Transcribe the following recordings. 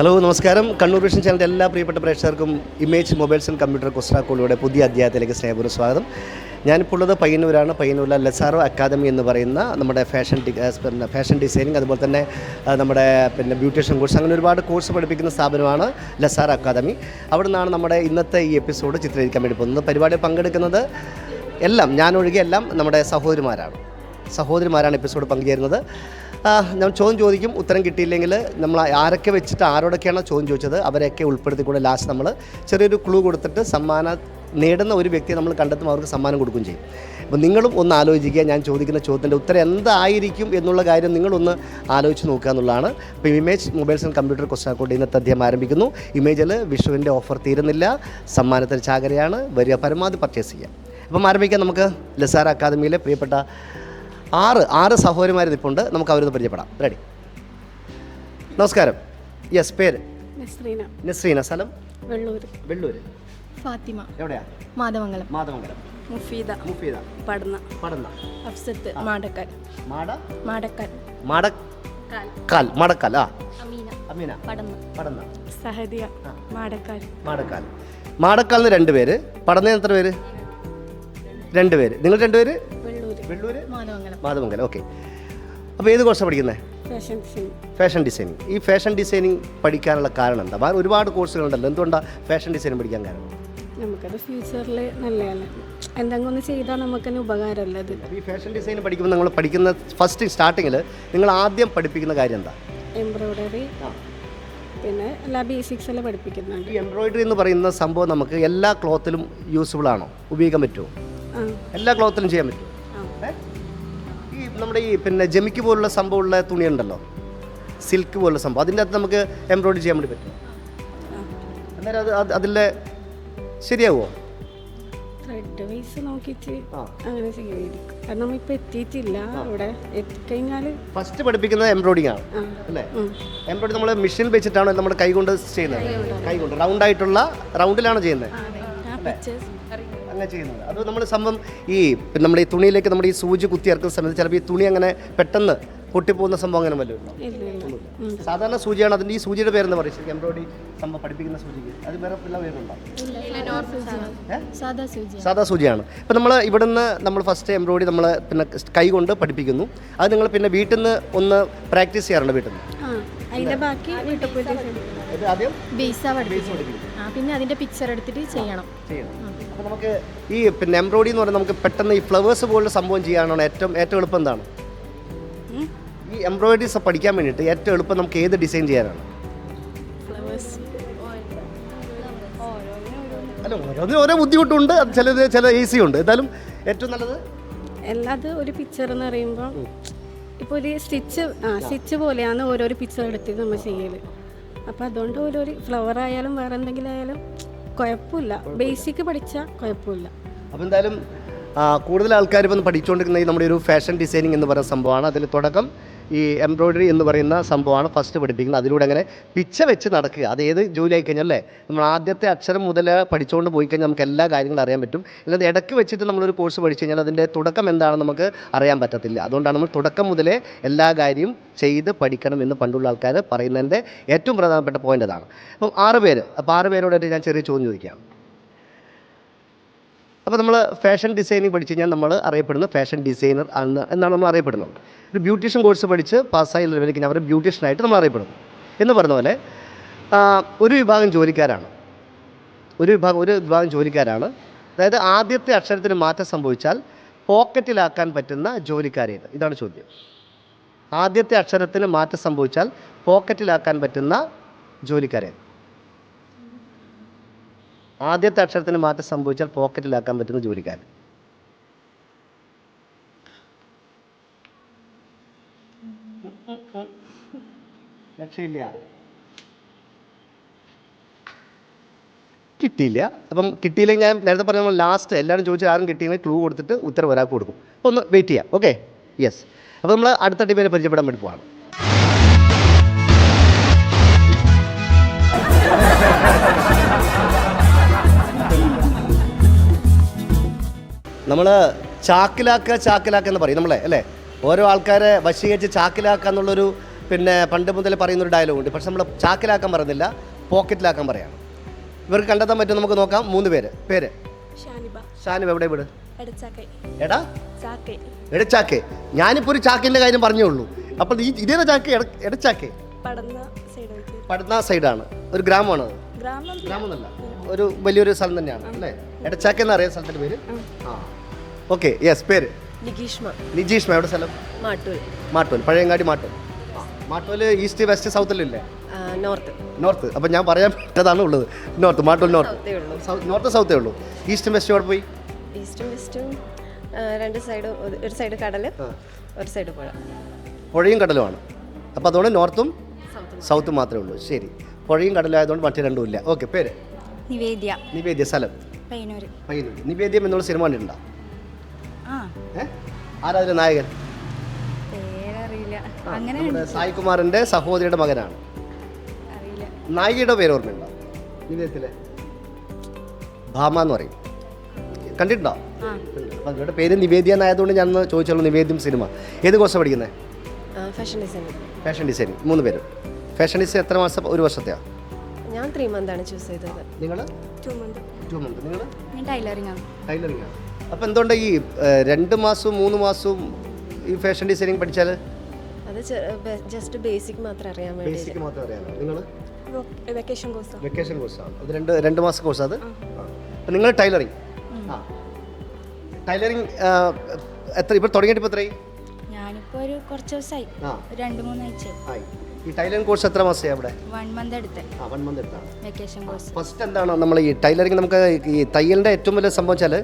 Hello നമസ്കാരം. Kannur vision ചാനലിൻ്റെ എല്ലാ പ്രിയപ്പെട്ട പ്രേക്ഷകർക്കും ഇമേജ് മൊബൈൽസ് ആൻഡ് കമ്പ്യൂട്ടർ കൊസ്ട്രാക്കോളിയുടെ പുതിയ അധ്യായത്തിലേക്ക് സ്നേഹപൂർവ്വം സ്വാഗതം. ഞാനിപ്പോൾ ഉള്ളത് പയ്യന്നൂരാണ്. പയ്യന്നൂരിലെ ലസാറോ അക്കാദമി എന്ന് പറയുന്ന നമ്മുടെ ഫാഷൻ ഡിസൈനിങ്, അതുപോലെ തന്നെ നമ്മുടെ ബ്യൂട്ടീഷ്യൻ കോഴ്സ്, അങ്ങനെ ഒരുപാട് കോഴ്സ് പഠിപ്പിക്കുന്ന സ്ഥാപനമാണ് ലസാറോ അക്കാദമി. അവിടെ നിന്നാണ് നമ്മുടെ ഇന്നത്തെ ഈ എപ്പിസോഡ് ചിത്രീകരിക്കാൻ വേണ്ടി പോകുന്നത്. പരിപാടിയിൽ പങ്കെടുക്കുന്നത് എല്ലാം, ഞാനൊഴികെ എല്ലാം നമ്മുടെ സഹോദരിമാരാണ് എപ്പിസോഡ് പങ്കുചേരുന്നത്. ഞാൻ ചോദ്യം ചോദിക്കും, ഉത്തരം കിട്ടിയില്ലെങ്കിൽ നമ്മൾ ആരൊക്കെ വെച്ചിട്ട് ആരോടൊക്കെയാണോ ചോദ്യം ചോദിച്ചത് അവരെയൊക്കെ ഉൾപ്പെടുത്തിക്കൊണ്ട് ലാസ്റ്റ് നമ്മൾ ചെറിയൊരു ക്ലൂ കൊടുത്തിട്ട് സമ്മാനം നേടുന്ന ഒരു വ്യക്തിയെ നമ്മൾ കണ്ടെത്തും, അവർക്ക് സമ്മാനം കൊടുക്കുകയും ചെയ്യും. അപ്പോൾ നിങ്ങളും ഒന്ന് ആലോചിക്കുക, ഞാൻ ചോദിക്കുന്ന ചോദ്യത്തിൻ്റെ ഉത്തരം എന്തായിരിക്കും എന്നുള്ള കാര്യം നിങ്ങളൊന്ന് ആലോചിച്ച് നോക്കുക എന്നുള്ളതാണ്. അപ്പോൾ ഇമേജ് മൊബൈൽസ് ആൻഡ് കമ്പ്യൂട്ടർ കൊസ്ട്രാക്കോട് ഇന്നത്തെ അധ്യായം ആരംഭിക്കുന്നു. ഇമേജിൽ വിഷുവിൻ്റെ ഓഫർ തീരുന്നില്ല, സമ്മാനത്തിന് ചാകരയാണ്, വരിക പരമാവധി പർച്ചേസ് ചെയ്യാം. അപ്പം ആരംഭിക്കാം. നമുക്ക് ലസാറോ അക്കാദമിയിലെ പ്രിയപ്പെട്ട ആറ് സഹോദരിമാർ നിൽപ്പുണ്ട്. നമുക്ക് അവരൊന്ന് പരിചയപ്പെടാം. റെഡി? നമസ്കാരം. യെസ്, പേര്? നസ്രീന. സ്ഥലം? വെള്ളൂർ. ഫാത്തിമ. എവിടെയാ? മാതമംഗലം. മുഫീദ. പടന്ന. അഫ്സത്ത്. മാടക്കാൽ. മാടക്കാൽ. അമീന. പടന്ന. സഹദിയ. മാടക്കാലിന് 2 പേര്. പടന്നതിന് എത്ര പേര്? 2 പേര്. നിങ്ങൾ 2 പേര്? വെള്ളൂർ, മാതമംഗലം. ഓക്കെ. അപ്പോൾ ഏത് കോഴ്സാണ് പഠിക്കുന്നത്? Fashion designing. ഈ ഫാഷൻ ഡിസൈനിങ് പഠിക്കാനുള്ള കാരണം എന്താ? ഒരുപാട് കോഴ്സുകളുണ്ടല്ലോ, എന്തുകൊണ്ടാണ് ഫാഷൻ ഡിസൈനിങ് പഠിക്കാൻ കാരണം? നമുക്കത് ഫ്യൂച്ചറിൽ നല്ലതല്ല, എന്തെങ്കിലും ഒന്ന് ചെയ്താൽ നമുക്കതിന് ഉപകാരമല്ലത്. ഈ ഫാഷൻ ഡിസൈൻ പഠിക്കുമ്പോൾ നിങ്ങൾ പഠിക്കുന്ന ഫസ്റ്റ് സ്റ്റാർട്ടിങ്ങിൽ നിങ്ങൾ ആദ്യം പഠിപ്പിക്കുന്ന കാര്യം എന്താ? എംബ്രോയ്ഡറി, പിന്നെ എല്ലാ ബേസിക്സ് എല്ലാം പഠിപ്പിക്കുന്നുണ്ട്. ഈ എംബ്രോയ്ഡറി എന്ന് പറയുന്ന സംഭവം നമുക്ക് എല്ലാ ക്ലോത്തിലും യൂസ്ഫുൾ ആണോ? ഉപയോഗിക്കാൻ പറ്റുമോ? എല്ലാ ക്ലോത്തിലും ചെയ്യാൻ പറ്റുമോ? ഈ നമ്മുടെ ഈ ജമിക്ക് പോലുള്ള സംഭവമുള്ള തുണിയുണ്ടല്ലോ, സിൽക്ക് പോലുള്ള സംഭവം, അതിൻ്റെ അകത്ത് നമുക്ക് എംബ്രോയ്ഡറി ചെയ്യാൻ വേണ്ടി പറ്റും. അന്നേരം അതിലെ ശരിയാവുമോ? ത്രെഡ് വൈസ് നോക്കിയിട്ട് അങ്ങനെ ചെയ്യുമായിരിക്കും. കാരണം ഇപ്പം എത്തിയിട്ടില്ല, ഇവിടെ എത്തിക്കഴിഞ്ഞാൽ ഫസ്റ്റ് പഠിപ്പിക്കുന്നത് എംബ്രോയ്ഡിങ് ആണ് അല്ലേ? എംബ്രോയ്ഡറി നമ്മൾ മെഷീൻ വെച്ചിട്ടാണ് നമ്മുടെ കൈ കൊണ്ട് ചെയ്യുന്നത്. കൈ കൊണ്ട് റൗണ്ടിലാണ് ചെയ്യുന്നത്, അങ്ങനെ ചെയ്യുന്നത്. അത് നമ്മൾ സംഭവം നമ്മുടെ ഈ തുണിയിലേക്ക് നമ്മുടെ ഈ സൂചി കുത്തി ഇറക്കുന്ന സമയത്ത് ചിലപ്പോൾ ഈ തുണി അങ്ങനെ പെട്ടെന്ന് പൊട്ടിപ്പോകുന്ന സംഭവം അങ്ങനെ വല്ലതും? സാധാരണ സൂചിയാണ്. അതിൻ്റെ ഈ സൂചിയുടെ പേരെന്ന് പറയും എംബ്രോയ്ഡറി സംഭവം പഠിപ്പിക്കുന്ന സൂചിക്ക്? അത് വേറെ എല്ലാ പേരുണ്ടോ? സാധാ സൂചിയാണ്. ഇപ്പം നമ്മൾ ഇവിടുന്ന് നമ്മൾ ഫസ്റ്റ് എംബ്രോയ്ഡറി നമ്മൾ കൈ കൊണ്ട് പഠിപ്പിക്കുന്നു. അത് നിങ്ങൾ പിന്നെ വീട്ടിൽ നിന്ന് ഒന്ന് പ്രാക്ടീസ് ചെയ്യാറുണ്ട്? വീട്ടിൽ നിന്ന് ആദ്യം പിന്നെ അതിന്റെ പിക്ചർ എടുത്തിട്ട് ചെയ്യണം. അപ്പോൾ നമുക്ക് ഈ എംബ്രോയ്ഡറി എന്ന് പറഞ്ഞാൽ നമുക്ക് പെട്ടെന്ന് ഈ ഫ്ലവേഴ്സ് പോലുള്ള സംഭവം ചെയ്യാനാണ് ഏറ്റവും എളുപ്പം. എന്താണ് ഈ എംബ്രോയ്ഡറീസ് പഠിക്കാൻ വേണ്ടിയിട്ട് ഏറ്റവും എളുപ്പം നമുക്ക് ഏത് ഡിസൈൻ ചെയ്യാനാണ്? അല്ല, ഓരോ ബുദ്ധിമുട്ടുണ്ട്, ചില ഈസി ഉണ്ട്. ഏറ്റവും നല്ലത് എല്ലാതും ഒരു പിക്ചർ എന്ന് പറയുമ്പോൾ ഇപ്പോൾ ഒരു സ്റ്റിച്ച് പോലെയാണ് ഓരോരോ പിക്ചർ എടുത്ത് നമ്മൾ ചെയ്യൽ. അപ്പോൾ അതുകൊണ്ട് ഓരോരു ഫ്ലവർ ആയാലും വേറെ എന്തെങ്കിലും ആയാലും കുഴപ്പമില്ല, ബേസിക് പഠിച്ചാൽ കുഴപ്പമില്ല. അപ്പോൾ എന്തായാലും കൂടുതൽ ആൾക്കാർ ഇപ്പം പഠിച്ചുകൊണ്ടിരിക്കുന്ന ഈ നമ്മുടെ ഒരു ഫാഷൻ ഡിസൈനിങ് എന്ന് പറയുന്ന സംഭവമാണ്. അതിൽ തുടക്കം ഈ എംബ്രോയ്ഡറി എന്ന് പറയുന്ന സംഭവമാണ് ഫസ്റ്റ് പഠിപ്പിക്കുന്നത്. അതിലൂടെ അങ്ങനെ പിച്ച വെച്ച് നടക്കുക. അത് ഏത് ജോലി ആയിക്കഴിഞ്ഞാൽ അല്ലേ, നമ്മൾ ആദ്യത്തെ അക്ഷരം മുതൽ പഠിച്ചുകൊണ്ട് പോയി കഴിഞ്ഞാൽ നമുക്ക് എല്ലാ കാര്യങ്ങളും അറിയാൻ പറ്റും. അല്ലാതെ ഇടയ്ക്ക് വെച്ചിട്ട് നമ്മളൊരു കോഴ്സ് പഠിച്ചു കഴിഞ്ഞാൽ അതിൻ്റെ തുടക്കം എന്താണെന്ന് നമുക്ക് അറിയാൻ പറ്റത്തില്ല. അതുകൊണ്ടാണ് നമ്മൾ തുടക്കം മുതലേ എല്ലാ കാര്യവും ചെയ്ത് പഠിക്കണം എന്ന് പണ്ടുള്ള ആൾക്കാർ പറയുന്നതിൻ്റെ ഏറ്റവും പ്രധാനപ്പെട്ട പോയിൻ്റ് അതാണ്. അപ്പം 6 പേര്. അപ്പോൾ 6 പേരോടായിട്ട് ഞാൻ ചെറിയ ചോദ്യം ചോദിക്കാം. അപ്പോൾ നമ്മൾ ഫാഷൻ ഡിസൈനിങ് പഠിച്ചു കഴിഞ്ഞാൽ നമ്മൾ അറിയപ്പെടുന്നത് ഫാഷൻ ഡിസൈനർ എന്നാണ് നമ്മൾ അറിയപ്പെടുന്നത്. ഒരു ബ്യൂട്ടീഷ്യൻ കോഴ്സ് പഠിച്ച് പാസ്സായി ലെവലിലേക്ക് അവർ ബ്യൂട്ടീഷ്യനായിട്ട് നമ്മൾ അറിയപ്പെടുന്നു എന്ന് പറഞ്ഞ പോലെ ഒരു വിഭാഗം ജോലിക്കാരാണ്. അതായത് ആദ്യത്തെ അക്ഷരത്തിന് മാറ്റം സംഭവിച്ചാൽ പോക്കറ്റിലാക്കാൻ പറ്റുന്ന ജോലിക്കാരേത്? ഇതാണ് ചോദ്യം. ആദ്യത്തെ അക്ഷരത്തിന് മാറ്റം സംഭവിച്ചാൽ പോക്കറ്റിലാക്കാൻ പറ്റുന്ന ജോലിക്കാരേത്? ആദ്യത്തെ അക്ഷരത്തിന് മാറ്റം സംഭവിച്ചാൽ പോക്കറ്റിലാക്കാൻ പറ്റുന്ന ജോലിക്കാരൻ. കിട്ടിയില്ല. അപ്പം കിട്ടിയില്ലെങ്കിൽ ഞാൻ നേരത്തെ പറഞ്ഞ ലാസ്റ്റ് എല്ലാവരും ചോദിച്ചാൽ ആരും കിട്ടിയെങ്കിൽ ക്ലൂ കൊടുത്തിട്ട് ഉത്തരം ഒരാൾക്ക് കൊടുക്കും. അപ്പോൾ ഒന്ന് വെയിറ്റ് ചെയ്യാം. Okay, yes. അപ്പോൾ നമ്മൾ അടുത്ത ടീമിനെ പരിചയപ്പെടാൻ വേണ്ടി പോവാണ്. നമ്മൾ ചാക്കിലാക്കുക എന്ന് പറയും നമ്മളെ അല്ലേ? ഓരോ ആൾക്കാരെ വശീകരിച്ച് ചാക്കിലാക്കുക എന്നുള്ളൊരു പിന്നെ പണ്ട് മുതൽ പറയുന്നൊരു ഡയലോഗുണ്ട്, പക്ഷെ നമ്മൾ ചാക്കിലാക്കാൻ പറയുന്നില്ല, പോക്കറ്റിലാക്കാൻ പറയാണ്. ഇവർക്ക് കണ്ടെത്താൻ പറ്റും, നമുക്ക് നോക്കാം. 3 പേര്. പേര് ഷാനിബ. എവിടെ വീട്? എടാ എടച്ചാക്കേ. ഞാനിപ്പോൾ ഒരു ചാക്കിൻ്റെ കാര്യം പറഞ്ഞേ ഉള്ളൂ. അപ്പോൾ ഇതേ ചാക്ക് എടച്ചാക്കേ പടന്ന സൈഡാണ്. ഒരു ഗ്രാമമാണ്. ഗ്രാമമൊന്നുമല്ല, ഒരു വലിയൊരു സ്ഥലം തന്നെയാണ് അല്ലേ? എടച്ചാക്ക എന്ന് അറിയാം സ്ഥലത്തിൻ്റെ പേര്. ആ ഓക്കെ, യെസ്. പേര് നിജീഷ്മ. എവിടെ സ്ഥലം? മാട്ടൂൽ. പഴയങ്ങാടി മാട്ടൂൽ. മാട്ടൂല് ഈസ്റ്റ് വെസ്റ്റ് സൗത്തിലില്ലേ? നോർത്ത്. അപ്പം ഞാൻ പറയാൻ പറ്റതാണ് ഉള്ളത്. മാട്ടൂൽ നോർത്ത് സൗത്തേ ഉള്ളൂ. ഈസ്റ്റും വെസ്റ്റും അവിടെ പോയി. ഈസ്റ്റും വെസ്റ്റും രണ്ട് സൈഡ്, ഒരു സൈഡ് കടൽ, ഒരു സൈഡ് പുഴ. പുഴയും കടലുമാണ്. അപ്പോൾ അതുകൊണ്ട് നോർത്തും സൗത്തും മാത്രമേ ഉള്ളൂ. ശരി, പുഴയും കടലും ആയതുകൊണ്ട് മറ്റേ രണ്ടും ഇല്ല. ഓക്കെ. പേര്? നിവേദ്യ. സ്ഥലം? പയ്യന്നൂർ. നിവേദ്യം എന്നുള്ള സിനിമ കണ്ടിട്ടുണ്ടോ? ആരാ അതിലെ നായകൻ? നമ്മുടെ സായികുമാറിന്റെ സഹോദരിയുടെ മകനാണ്. നായികയുടെ പേര് ഓർമ്മയുണ്ടോ? നിവേദ്യത്തിലെ ഭാമ എന്ന് പറയും. കണ്ടിട്ടുണ്ടോ? അപ്പം അവരുടെ പേര് നിവേദ്യ എന്നായതുകൊണ്ട് ഞാൻ ചോദിച്ചുള്ളൂ. നിവേദ്യം സിനിമ. ഏത് കോഴ്സാണ് പഠിക്കുന്നത്? Fashion designing. 3 പേരും. ഫാഷൻ ഡിസൈൻ എത്ര മാസം? 1 വർഷത്തെയാണ്. ഞാൻ 3 മന്താണ് ചൂസ് ചെയ്തത്. നിങ്ങൾ? 2 മന്ത്. നിങ്ങൾ? ടൈലറിംഗ് ആണ്. അപ്പം എന്തുകൊണ്ട് ഈ 2 മാസവും 3 മാസവും ഈ ഫാഷൻ ഡിസൈനിങ് പഠിച്ചാൽ? അത് ജസ്റ്റ് ബേസിക് മാത്രം അറിയാൻ വേണ്ടി. ബേസിക് മാത്രം അറിയാമോ? നിങ്ങൾ? വെക്കേഷൻ കോഴ്സാണ്. അത് 2 മാസം കോഴ്സ്. അത് അപ്പം നിങ്ങൾ ടൈലറിങ്. ടൈലറിങ് എത്ര ഇപ്പോൾ തുടങ്ങിയിട്ട് ഇപ്പോൾ എത്രയായി? ഞാനിപ്പോൾ ഒരു കുറച്ച് ദിവസമായി, 2-3 ആഴ്ച. ഈ ടൈലറിങ് കോഴ്സ് എത്ര മാസമായി അവിടെ? 1 മന്ത് എടുത്ത്. 1 മന്ത് എടുത്താണ് വെക്കേഷൻ കോഴ്സ്. ഫസ്റ്റ് എന്താണ് നമ്മൾ ഈ ടൈലറിങ്, നമുക്ക് ഈ തയ്യലിൻ്റെ ഏറ്റവും വലിയ സംഭവം വെച്ചാൽ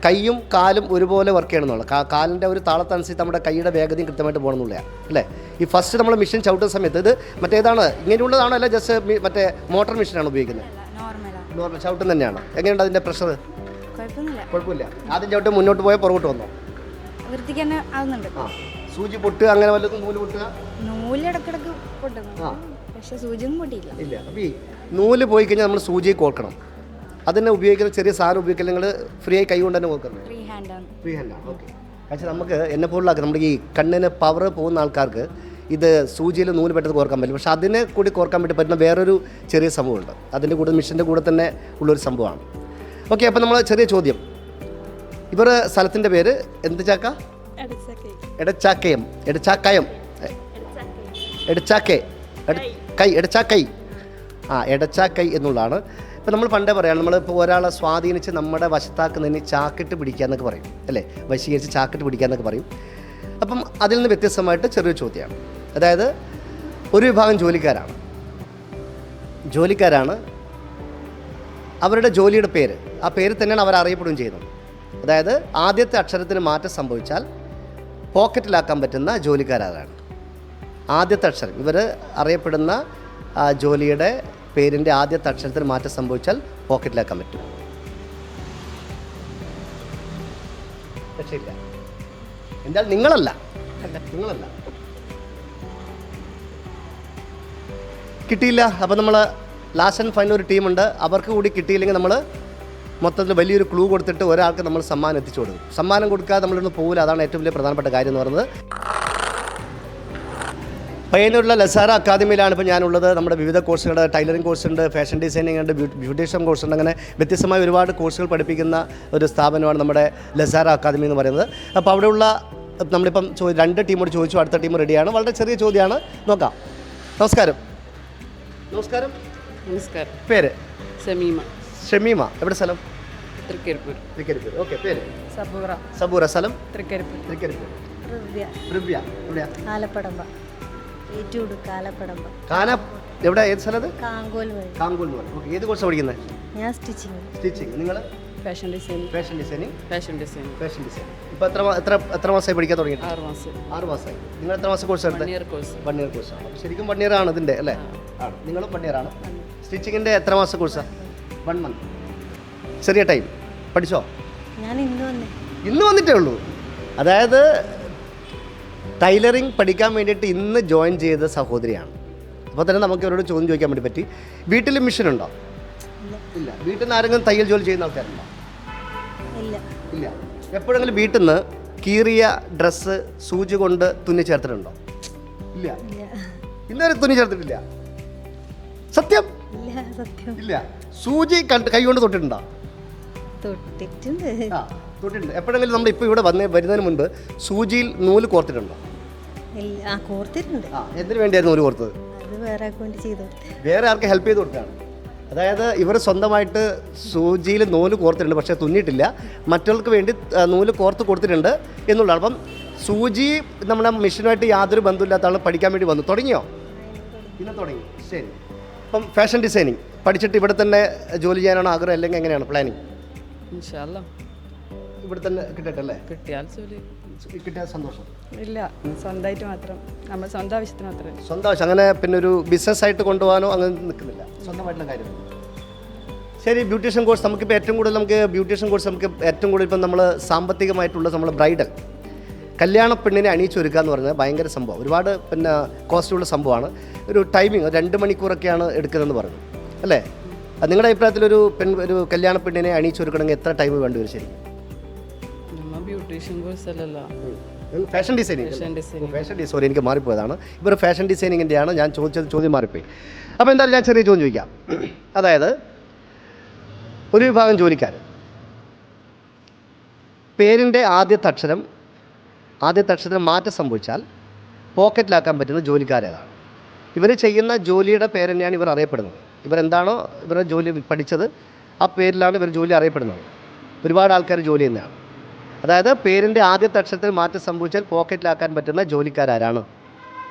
കൈയും കാലും ഒരുപോലെ വർക്ക് ചെയ്യണമെന്നുള്ള, കാലിൻ്റെ ഒരു താളത്തനുസരിച്ച് നമ്മുടെ കൈയുടെ വേഗതയും കൃത്യമായിട്ട് പോകണമെന്നുള്ളതാണ് അല്ലേ? ഈ ഫസ്റ്റ് നമ്മൾ മെഷീൻ ചവിട്ടുന്ന സമയത്ത് ഇത് മറ്റേതാണ്, ഇങ്ങനെയുള്ളതാണോ അല്ല ജസ്റ്റ് മറ്റേ മോട്ടോർ മെഷീനാണ് ഉപയോഗിക്കുന്നത്? നോർമൽ ചവിട്ടും തന്നെയാണ്. എങ്ങനെയുണ്ട് അതിൻ്റെ പ്രഷർ? കുഴപ്പമില്ല. ആദ്യം ചവിട്ട് മുന്നോട്ട് പോയാൽ പുറകോട്ട് വന്നോ? വൃത്തിക്ക് തന്നെ ആവുന്നുണ്ട്. സൂചി പൊട്ടുക അങ്ങനെ വല്ലതും? നൂല് പൊട്ടുക? നൂലിടക്കിടക്ക് പൊട്ടുന്നു, പക്ഷെ സൂചിയൊന്നും പൊട്ടിയില്ല. ഇല്ല. അപ്പോൾ ഈ നൂല് പോയി കഴിഞ്ഞാൽ നമ്മൾ സൂചിയെ കോർക്കണം. അതിനെ ഉപയോഗിക്കുന്ന ചെറിയ സാധനം ഉപയോഗിക്കില്ല. നിങ്ങൾ ഫ്രീ ആയി കൈ കൊണ്ട് തന്നെ കോർക്കുന്നത്? ഫ്രീ ഹാൻഡാണ്. ഓക്കെ. പക്ഷേ നമുക്ക് എന്നെ പോലുള്ളാക്കുക, നമ്മുടെ ഈ കണ്ണിന് പവർ പോകുന്ന ആൾക്കാർക്ക് ഇത് സൂചിയിൽ നൂല് പെട്ടെന്ന് കോർക്കാൻ പറ്റില്ല. പക്ഷേ അതിനെ കൂടി കോർക്കാൻ വേണ്ടി പറ്റുന്ന വേറൊരു ചെറിയ സംഭവമുണ്ട്. അതിൻ്റെ കൂടെ മെഷീൻ്റെ കൂടെ തന്നെ ഉള്ളൊരു സംഭവമാണ്. ഓക്കെ. അപ്പോൾ നമ്മൾ ചെറിയ ചോദ്യം. ഇവർ സ്ഥലത്തിൻ്റെ പേര് എന്ത് ചാക്ക? എടച്ചാക്കയം. എടച്ചാക്കയം. എടച്ചാക്കൈ. എടച്ചാക്കൈ എന്നുള്ളതാണ്. ഇപ്പം നമ്മൾ പണ്ടേ പറയാം, നമ്മളിപ്പോൾ ഒരാളെ സ്വാധീനിച്ച് നമ്മുടെ വശത്താക്കുന്നതിന് ചാക്കിട്ട് പിടിക്കുക എന്നൊക്കെ പറയും അല്ലേ? വശീകരിച്ച് ചാക്കിട്ട് പിടിക്കുക എന്നൊക്കെ പറയും. അപ്പം അതിൽ നിന്ന് വ്യത്യസ്തമായിട്ട് ചെറിയൊരു ചോദ്യമാണ്. അതായത് ഒരു വിഭാഗം ജോലിക്കാരാണ്. അവരുടെ ജോലിയുടെ പേര്, ആ പേര് തന്നെയാണ് അവർ അറിയപ്പെടുകയും ചെയ്യുന്നത്. അതായത് ആദ്യത്തെ അക്ഷരത്തിന് മാറ്റം സംഭവിച്ചാൽ പോക്കറ്റിലാക്കാൻ പറ്റുന്ന ജോലിക്കാരാണ്. ആദ്യത്തെ അക്ഷരം, ഇവർ അറിയപ്പെടുന്ന ആ ജോലിയുടെ പേരിൻ്റെ ആദ്യത്തെ അക്ഷരത്തിന് മാറ്റം സംഭവിച്ചാൽ പോക്കറ്റിലാക്കാൻ പറ്റും. പക്ഷേ ഇല്ല. എന്തായാലും നിങ്ങളല്ല. കിട്ടിയില്ല. അപ്പോൾ നമ്മൾ ലാസ്റ്റ് ആൻഡ് ഫൈനൽ ഒരു ടീമുണ്ട്. അവർക്ക് കൂടി കിട്ടിയില്ലെങ്കിൽ നമ്മൾ മൊത്തത്തിൽ വലിയൊരു ക്ലൂ കൊടുത്തിട്ട് ഒരാൾക്ക് നമ്മൾ സമ്മാനം എത്തിച്ചു കൊടുക്കും. സമ്മാനം കൊടുക്കാതെ നമ്മളിന്ന് പോകില്ല. അതാണ് ഏറ്റവും വലിയ പ്രധാനപ്പെട്ട കാര്യം എന്ന് പറയുന്നത്. പയ്യന്നൂരിലെ ലസാര അക്കാദമിയിലാണ് ഇപ്പോൾ ഞാനുള്ളത്. നമ്മുടെ വിവിധ കോഴ്സുകൾ, ടൈലറിംഗ് കോഴ്സ് ഉണ്ട്, ഫാഷൻ ഡിസൈനിങ് ഉണ്ട്, ബ്യൂട്ടീഷ്യൻ കോഴ്സ് ഉണ്ട്. അങ്ങനെ വ്യത്യസ്തമായ ഒരുപാട് കോഴ്സുകൾ പഠിപ്പിക്കുന്ന ഒരു സ്ഥാപനമാണ് നമ്മുടെ ലസാര അക്കാദമി എന്ന് പറയുന്നത്. അപ്പോൾ അവിടെയുള്ള നമ്മളിപ്പം 2 ടീമോട് ചോദിച്ചു. അടുത്ത ടീം റെഡിയാണ്. വളരെ ചെറിയ ചോദ്യമാണ്, നോക്കാം. നമസ്കാരം. പേര്? ഷമീമ. എവിടെ സ്ഥലം? തൃക്കരിപ്പൂർ. ഓക്കെ. പേര്? സബൂറ. സ്ഥലം? തൃക്കരിപ്പൂർ. റിവ്യ. എവിടെയാ? എവിടെ? ഏത് സ്ഥലത്ത്? കാങ്കോൽ എന്ന് പറയും. ഓക്കെ. ഏത് കോഴ്സാണ് പഠിക്കുന്നത്? ഞാൻ സ്റ്റിച്ചിങ്. നിങ്ങൾ? Fashion designing. ഇപ്പോൾ എത്ര മാസമായി പഠിക്കാൻ തുടങ്ങിയിട്ട്? 6 മാസമായി. നിങ്ങൾ എത്ര മാസം കോഴ്സ് എടുത്തത്? 1 ഇയർ കോഴ്സാണ്. ശരിക്കും 1 ഇയർ ആണ് ഇതിൻ്റെ അല്ലേ? ആണ്. നിങ്ങളും 1 ഇയർ ആണ്. സ്റ്റിച്ചിങ്ങിൻ്റെ എത്ര മാസം കോഴ്സാണ്? 1 മന്ത്. ചെറിയ ടൈം. പഠിച്ചോ? ഞാൻ ഇന്ന് വന്നിട്ടേ ഉള്ളൂ. അതായത് ടൈലറിങ് പഠിക്കാൻ വേണ്ടിയിട്ട് ഇന്ന് ജോയിൻ ചെയ്ത സഹോദരിയാണ്. അപ്പോൾ തന്നെ നമുക്ക് അവരോട് ചോദ്യം ചോദിക്കാൻ വേണ്ടി പറ്റി. വീട്ടിൽ മെഷീൻ ഉണ്ടോ? ഇല്ല. വീട്ടിൽ നിന്ന് ആരെങ്കിലും തയ്യൽ ജോലി ചെയ്യുന്ന ആൾക്കാരുണ്ടോ? ഇല്ല. എപ്പോഴെങ്കിലും വീട്ടിൽ നിന്ന് കീറിയ ഡ്രസ്സ് സൂചി കൊണ്ട് തുന്നി ചേർത്തിട്ടുണ്ടോ? ഇല്ല. ഇന്നേരെ തുന്നി ചേർത്തിട്ടില്ല. സത്യം ഇല്ല സത്യം ഇല്ല. സൂചി കൈ കൊണ്ട് തൊട്ടിട്ടുണ്ടോ? തൊട്ടിട്ടുണ്ട്. ആ തൊട്ടിട്ടുണ്ട്. എപ്പോഴെങ്കിലും നമ്മൾ ഇപ്പോൾ ഇവിടെ വരുന്നതിന് മുൻപ് സൂചിയിൽ നൂല് കോർത്തിട്ടുണ്ടോ? ഇല്ല ആ കോർത്തിട്ടുണ്ട്. ആ എന്തിനു വേണ്ടിയായിരുന്നു നൂല് കോർത്തത്? അത് വേറെ ആൾക്ക് വേണ്ടി ചെയ്തു കൊടുത്തത്. വേറെ ആർക്ക് ഹെൽപ്പ് ചെയ്ത് കൊടുക്കുകയാണ്. അതായത് ഇവർ സ്വന്തമായിട്ട് സൂചിയിൽ നൂല് കോർത്തിട്ടുണ്ട്, പക്ഷേ തുന്നിയിട്ടില്ല. മറ്റുള്ളവർക്ക് വേണ്ടി നൂല് കോർത്ത് കൊടുത്തിട്ടുണ്ട് എന്നുള്ളതാണ്. അപ്പം സൂചി നമ്മുടെ മെഷീനുമായിട്ട് യാതൊരു ബന്ധമില്ലാത്ത ആൾ പഠിക്കാൻ വേണ്ടി വന്നു. തുടങ്ങിയോ? ഇന്ന് തുടങ്ങി. ശരി. അപ്പം ഫാഷൻ ഡിസൈനിങ് പഠിച്ചിട്ട് ഇവിടെ തന്നെ ജോലി ചെയ്യാനാണ് ആഗ്രഹം, അല്ലെങ്കിൽ എങ്ങനെയാണ് പ്ലാനിങ്? ഇൻഷാല്ലാ ഇവിടെ തന്നെ കിട്ടട്ടെ അല്ലേ? കിട്ടിയാൽ ജോലി. കിട്ടിയാൽ സന്തോഷം. ഇല്ല, സ്വന്തമായിട്ട് മാത്രം, നമ്മൾ സ്വന്തം ആവശ്യത്തിന് മാത്രമേ. സ്വന്തം ആവശ്യം, അങ്ങനെ പിന്നെ ഒരു ബിസിനസ്സായിട്ട് കൊണ്ടുപോകാനോ അങ്ങനെ നിൽക്കുന്നില്ല, സ്വന്തമായിട്ടുള്ള കാര്യം. ശരി. ബ്യൂട്ടീഷ്യൻ കോഴ്സ് നമുക്കിപ്പോൾ ഏറ്റവും കൂടുതൽ ബ്യൂട്ടീഷ്യൻ കോഴ്സ് നമുക്ക് ഏറ്റവും കൂടുതൽ ഇപ്പം നമ്മൾ സാമ്പത്തികമായിട്ടുള്ള നമ്മൾ ബ്രൈഡൽ കല്യാണ പെണ്ണിനെ അണിയിച്ചൊരുക്കുക എന്ന് പറഞ്ഞാൽ ഭയങ്കര സംഭവം, ഒരുപാട് പിന്നെ കോസ്റ്റുള്ള സംഭവമാണ്. ഒരു ടൈമിങ് 2 മണിക്കൂറൊക്കെയാണ് എടുക്കുന്നതെന്ന് പറഞ്ഞു അല്ലേ? നിങ്ങളുടെ അഭിപ്രായത്തിൽ ഒരു കല്യാണ പെണ്ണിനെ അണിയിച്ചൊരുക്കണമെങ്കിൽ എത്ര ടൈം വേണ്ടി വരും ശരി? നമ്മൾ ബ്യൂട്ടീഷ്യൻ കോഴ്സ് അല്ലല്ലോ, fashion designing. Designing. Fashion design, sorry എനിക്ക് മാറിപ്പോയതാണ്. ഇവർ ഫാഷൻ ഡിസൈനിങ്ങിൻ്റെയാണ്. ഞാൻ ചോദ്യം മാറിപ്പോയി. അപ്പോൾ എന്തായാലും ഞാൻ ചെറിയ ചോദ്യം ചോദിക്കാം. അതായത് ഒരു വിഭാഗം ജോലിക്കാർ പേരിൻ്റെ ആദ്യത്തെ അക്ഷരം മാറ്റം സംഭവിച്ചാൽ പോക്കറ്റിലാക്കാൻ പറ്റുന്ന ജോലിക്കാരേതാണ്? ഇവർ ചെയ്യുന്ന ജോലിയുടെ പേര് തന്നെയാണ് ഇവർ അറിയപ്പെടുന്നത്. ഇവരെന്താണോ ഇവരുടെ ജോലി പഠിച്ചത് ആ പേരിലാണ് ഇവർ ജോലി അറിയപ്പെടുന്നത്. ഒരുപാട് ആൾക്കാർ ജോലി ചെയ്യുന്നതാണ്. അതായത് പേരിൻ്റെ ആദ്യത്തെ അക്ഷരത്തിൽ മാറ്റം സംഭവിച്ചാൽ പോക്കറ്റിലാക്കാൻ പറ്റുന്ന ജോലിക്കാരാണ്?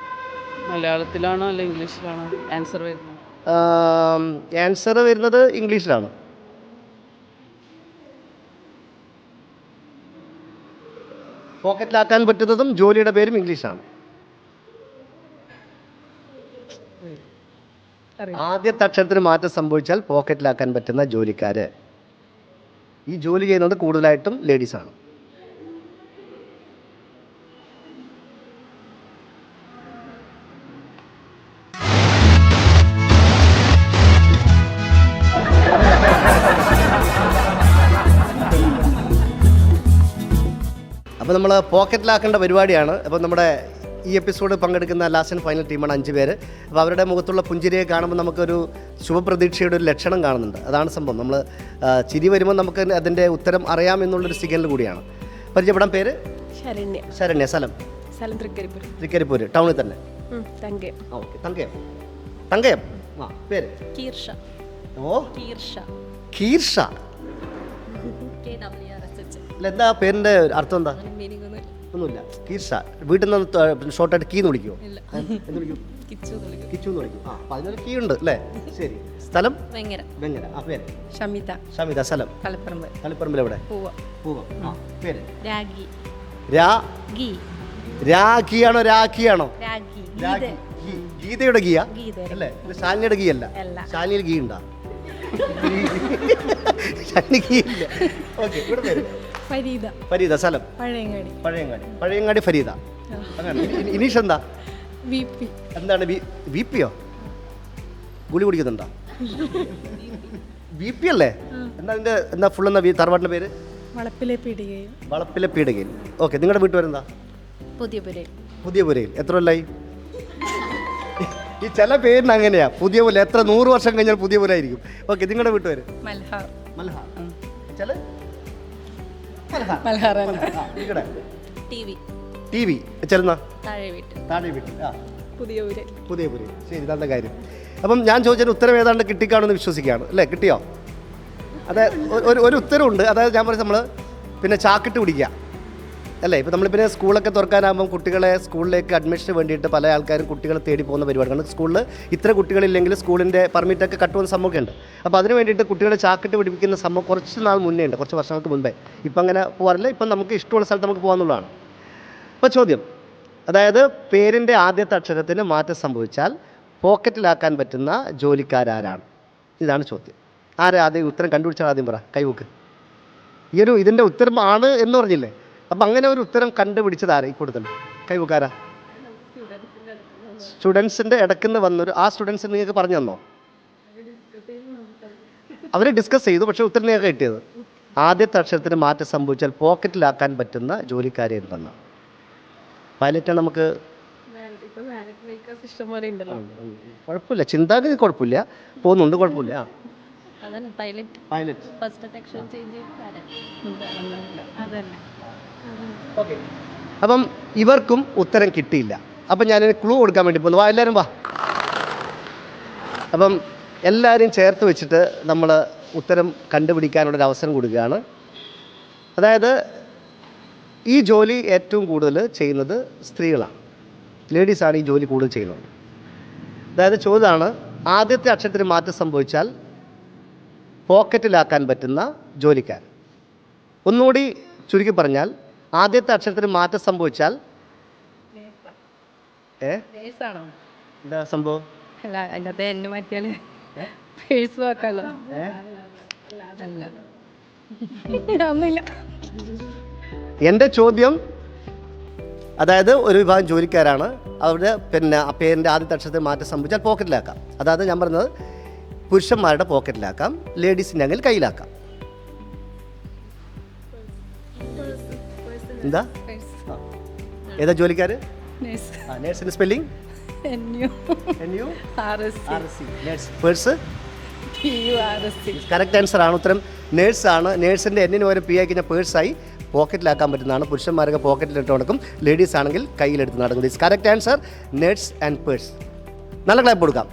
മലയാളത്തിലാണോ അല്ല ഇംഗ്ലീഷിലാണോ ആൻസർ വരുന്നത്? ആൻസർ വരുന്നത് ഇംഗ്ലീഷിലാണ്. പോക്കറ്റിലാക്കാൻ പറ്റുന്നതും ജോലിയുടെ പേരും ഇംഗ്ലീഷാണ്. ആദ്യത്തെ അക്ഷരത്തിന് മാറ്റം സംഭവിച്ചാൽ പോക്കറ്റിലാക്കാൻ പറ്റുന്ന ജോലിക്കാർ. ഈ ജോലി ചെയ്യുന്നത് കൂടുതലായിട്ടും ലേഡീസാണ്. അപ്പോൾ നമ്മൾ പോക്കറ്റിലാക്കേണ്ട പരിപാടിയാണ്. അപ്പോൾ നമ്മുടെ ഈ എപ്പിസോഡ് പങ്കെടുക്കുന്ന ലാസ്റ്റ് ആൻഡ് ഫൈനൽ ടീമാണ് 5 പേര്. അപ്പോൾ അവരുടെ മുഖത്തുള്ള പുഞ്ചിരിയെ കാണുമ്പോൾ നമുക്കൊരു ശുഭപ്രതീക്ഷയുടെ ഒരു ലക്ഷണം കാണുന്നുണ്ട്. അതാണ് സംഭവം. നമ്മൾ ചിരി വരുമ്പോൾ നമുക്ക് അതിൻ്റെ ഉത്തരം അറിയാമെന്നുള്ളൊരു സിഗ്നൽ കൂടിയാണ്. പരിചയപ്പെടാൻ പേര്? ശരണ്യ. സ്ഥലം? തൃക്കരിപ്പൂർ ടൗണിൽ തന്നെ. ഓക്കെ. തങ്കയം. ആ പേര്? ഓ കീർഷ. അല്ല, എന്താ പേരിൻ്റെ അർത്ഥം? എന്താ? ഒന്നുമില്ല. കീർഷ. വീട്ടിൽ നിന്ന് ഷോർട്ടായിട്ട് കീ എന്ന് വിളിക്കുമോ? എന്ന് വിളിക്കും? കിച്ചു എന്ന് വിളിക്കും. ആ അപ്പം അതിനൊരു കീ ഉണ്ട് അല്ലേ? ശരി. സ്ഥലം? വെങ്ങര. ആ പേര്? ഷമിത. സ്ഥലം? കളിപ്പറമ്പിൽ. എവിടെ? പൂവം. ആ പേര്? രാഖിയാണോ രാഖിയാണോ? ഗീതയുടെ ഗീയ അല്ലേ? ശാലിനിയുടെ ഗീ അല്ല. ശാലിനിയിൽ ഗീ ഉണ്ടാ? ശാലിനി ഗീ ഇല്ല. ഓക്കെ. ഇവിടെ പേര്? ഫരീദ. സ്ഥലം? പഴയങ്ങാടി. ഫരീദ. അങ്ങനെ. ഇനീഷ് എന്താ? എന്താണ് ബി പിയോ? ഗുളി കുടിക്കുന്നുണ്ടോ? ബി പി അല്ലേ? എന്താ ഫുൾ എന്താ തറവാട്ടിൻ്റെ പേര്? വളപ്പിലെ പീടികയിൽ. ഓക്കെ. നിങ്ങളുടെ വീട്ടുപേരെന്താ? പുതിയപുരയിൽ. എത്ര കൊല്ലായി? ഈ ചില പേരിന് അങ്ങനെയാ, പുതിയപുര. എത്ര 100 വർഷം കഴിഞ്ഞാൽ പുതിയപുര ആയിരിക്കും. ഓക്കെ. നിങ്ങളുടെ വീട്ടുപേര്? മൽഹാർ. ചില ടി വി. ചെല്ലുന്ന താഴെ വീട്ടിൽ. ആ പുതിയപുര. ശരി, നല്ല കാര്യം. അപ്പം ഞാൻ ചോദിച്ചതിന് ഉത്തരം ഏതാണ്ട് കിട്ടിക്കാണെന്ന് വിശ്വസിക്കുകയാണ് അല്ലേ? കിട്ടിയോ? അതായത് ഒരു ഉത്തരവുണ്ട്. അതായത് ഞാൻ പറയുന്നത് നമ്മൾ പിന്നെ ചാക്കിട്ട് പിടിക്കുക അല്ലേ? ഇപ്പോൾ നമ്മൾ പിന്നെ സ്കൂളൊക്കെ തുറക്കാനാകുമ്പം കുട്ടികളെ സ്കൂളിലേക്ക് അഡ്മിഷന് വേണ്ടിയിട്ട് പല ആൾക്കാരും കുട്ടികളെ തേടി പോകുന്ന പരിപാടിയാണ്. സ്കൂളിൽ ഇത്ര കുട്ടികളില്ലെങ്കിൽ സ്കൂളിൻ്റെ പെർമിറ്റൊക്കെ കട്ടുപോകുന്ന സംഭവമൊക്കെ ഉണ്ട്. അപ്പോൾ അതിന് വേണ്ടിയിട്ട് കുട്ടികളെ ചാക്കിട്ട് പിടിപ്പിക്കുന്ന സംഭവം കുറച്ച് നാൾ മുന്നേ ഉണ്ട്, കുറച്ച് വർഷങ്ങൾക്ക് മുമ്പേ. ഇപ്പം അങ്ങനെ പോകാറില്ല. ഇപ്പം നമുക്ക് ഇഷ്ടമുള്ള സ്ഥലത്ത് നമുക്ക് പോകാമെന്നുള്ളതാണ്. അപ്പോൾ ചോദ്യം, അതായത് പേരിൻ്റെ ആദ്യത്തെ അക്ഷരത്തിന് മാറ്റം സംഭവിച്ചാൽ പോക്കറ്റിലാക്കാൻ പറ്റുന്ന ജോലിക്കാരാണ്? ഇതാണ് ചോദ്യം. ആദ്യം ഉത്തരം കണ്ടുപിടിച്ചാൽ ആദ്യം പറ, കൈവക്ക്. ഇതിൻ്റെ ഉത്തരം ആണ് എന്ന് പറഞ്ഞില്ലേ? അപ്പം അങ്ങനെ ഒരു ഉത്തരം കണ്ടുപിടിച്ചതാരാ ഈ കൂടുതൽ? കൈവക്കാരാ? സ്റ്റുഡൻസിൻ്റെ ഇടയ്ക്കുന്ന് വന്നൊരു ആ സ്റ്റുഡൻസ് നിങ്ങൾക്ക് പറഞ്ഞു തന്നോ? അവർ ഡിസ്കസ് ചെയ്തു, പക്ഷേ ഉത്തരം നിങ്ങൾക്ക് കിട്ടിയത് ആദ്യത്തെ അക്ഷരത്തിന് മാറ്റം സംഭവിച്ചാൽ പോക്കറ്റിലാക്കാൻ പറ്റുന്ന ജോലിക്കാരെ എന്തെന്ന്. പൈലറ്റാണ് നമുക്ക് കോഴ്സ് ഇഷ്ടംപോലെ ഉണ്ടല്ലോ. കുഴപ്പമില്ല, ചിന്താഗതി കുഴപ്പമില്ല, പോകുന്നുണ്ട്, കുഴപ്പമില്ല. അതന്നെ പൈലറ്റ് പൈലറ്റ്. ഫസ്റ്റ് ടെക്ഷൻ ചേഞ്ച് അതന്നെ. ഓക്കെ, അപ്പം ഇവർക്കും ഉത്തരം കിട്ടിയില്ല. അപ്പം ഞാനൊരു ക്ലൂ കൊടുക്കാൻ വേണ്ടി പോകുന്നു. വാ എല്ലാവരും വാ. അപ്പം എല്ലാവരും ചേർത്ത് വെച്ചിട്ട് നമ്മൾ ഉത്തരം കണ്ടുപിടിക്കാനുള്ളൊരു അവസരം കൊടുക്കുകയാണ്. അതായത് ഈ ജോലി ഏറ്റവും കൂടുതൽ ചെയ്യുന്നത് സ്ത്രീകളാണ്, ലേഡീസാണ് ഈ ജോലി കൂടുതൽ ചെയ്യുന്നത്. അതായത് ചോദ്യമാണ്, ആദ്യത്തെ അക്ഷരത്തിന് മാറ്റം സംഭവിച്ചാൽ പോക്കറ്റിലാക്കാൻ പറ്റുന്ന ജോലിക്കാർ. ഒന്നുകൂടി ചുരുക്കി പറഞ്ഞാൽ, ആദ്യത്തെ അക്ഷരത്തിന് മാറ്റം സംഭവിച്ചാൽ നേഴ്സാണോ? എന്താ സംഭവം? അല്ല അതിനകത്ത് എന്നെ മാറ്റിയാൽ പേഴ്സ് വെക്കാമല്ലോ. അല്ല ഒന്നുമില്ല. എൻ്റെ ചോദ്യം, അതായത് ഒരു വിഭാഗം ജോലിക്കാരാണ്, അവരുടെ പേരിൻ്റെ ആദ്യത്തെ അക്ഷരത്തിന് മാറ്റം സംഭവിച്ചാൽ പോക്കറ്റിലാക്കാം. അതായത് ഞാൻ പറഞ്ഞത് പുരുഷന്മാരുടെ പോക്കറ്റിലാക്കാം, ലേഡീസിൻ്റെ അങ്ങനെ കയ്യിലാക്കാം. എന്താ ഏതാ ജോലിക്കാർ? നേഴ്സിൻ്റെ സ്പെല്ലിംഗ് പേഴ്സ് കറക്റ്റ് ആൻസർ ആണ്. ഉത്തരം നേഴ്സാണ്. നേഴ്സിൻ്റെ എന്നിന് പകരം പി ആയി കഴിഞ്ഞാൽ പേഴ്സായി പോക്കറ്റിലാക്കാൻ പറ്റുന്നതാണ്. പുരുഷന്മാരൊക്കെ പോക്കറ്റിലിട്ട് നടക്കും, ലേഡീസ് ആണെങ്കിൽ കയ്യിലെടുത്ത് നടക്കും. Is correct answer, nurse and purse. നല്ല ക്ലാപ്പ് കൊടുക്കാം.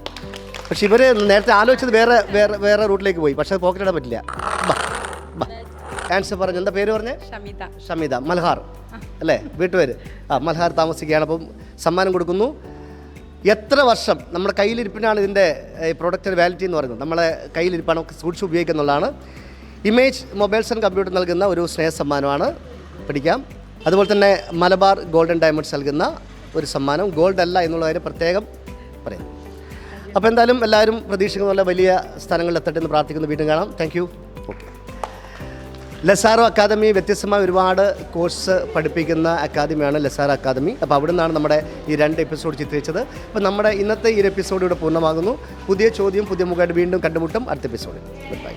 പക്ഷെ ഇവർ നേരത്തെ ആലോചിച്ചത് വേറെ വേറെ വേറെ റൂട്ടിലേക്ക് പോയി, പക്ഷേ പോക്കറ്റിടാൻ പറ്റില്ല. ആൻസർ പറഞ്ഞു. എന്താ പേര് പറഞ്ഞേ? ഷമിത. മൽഹാർ അല്ലേ വീട്ടുപേര്? മൽഹാർ താമസിക്കുകയാണ്. അപ്പം സമ്മാനം കൊടുക്കുന്നു. എത്ര വർഷം നമ്മുടെ കയ്യിലിരിപ്പിനാണ് ഇതിൻ്റെ പ്രൊഡക്റ്റ് വാലിറ്റി എന്ന് പറയുന്നത്. നമ്മളെ കയ്യിലിരിപ്പാണ്, നമുക്ക് സൂക്ഷിച്ച് ഉപയോഗിക്കുന്നുള്ളതാണ്. ഇമേജ് മൊബൈൽസ് ആൻഡ് കമ്പ്യൂട്ടർ നൽകുന്ന ഒരു സ്നേഹ സമ്മാനമാണ്, പിടിക്കാം. അതുപോലെ തന്നെ മലബാർ ഗോൾഡൻ ഡയമണ്ട്സ് നൽകുന്ന ഒരു സമ്മാനം, ഗോൾഡ് അല്ല എന്നുള്ള കാര്യം പ്രത്യേകം പറയും. അപ്പോൾ എന്തായാലും എല്ലാവരും പ്രതീക്ഷിക്കുന്ന പോലെ വലിയ സ്ഥലങ്ങളിൽ എത്തട്ടെ എന്ന് പ്രാർത്ഥിക്കുന്നു. വീണ്ടും കാണാം. Thank you. Okay. Lazaro academy വ്യത്യസ്തമായ ഒരുപാട് കോഴ്സ് പഠിപ്പിക്കുന്ന അക്കാദമിയാണ് ലസാറോ അക്കാദമി. അപ്പോൾ അവിടെ നിന്നാണ് നമ്മുടെ ഈ 2 എപ്പിസോഡ് ചിത്രീകരിച്ചത്. അപ്പോൾ നമ്മുടെ ഇന്നത്തെ ഈ എപ്പിസോഡ് ഇവിടെ പൂർണ്ണമാകുന്നു. പുതിയ ചോദ്യം, പുതിയ മുഖമായിട്ട് വീണ്ടും കണ്ടുമുട്ടും അടുത്ത എപ്പിസോഡിൽ. Good bye.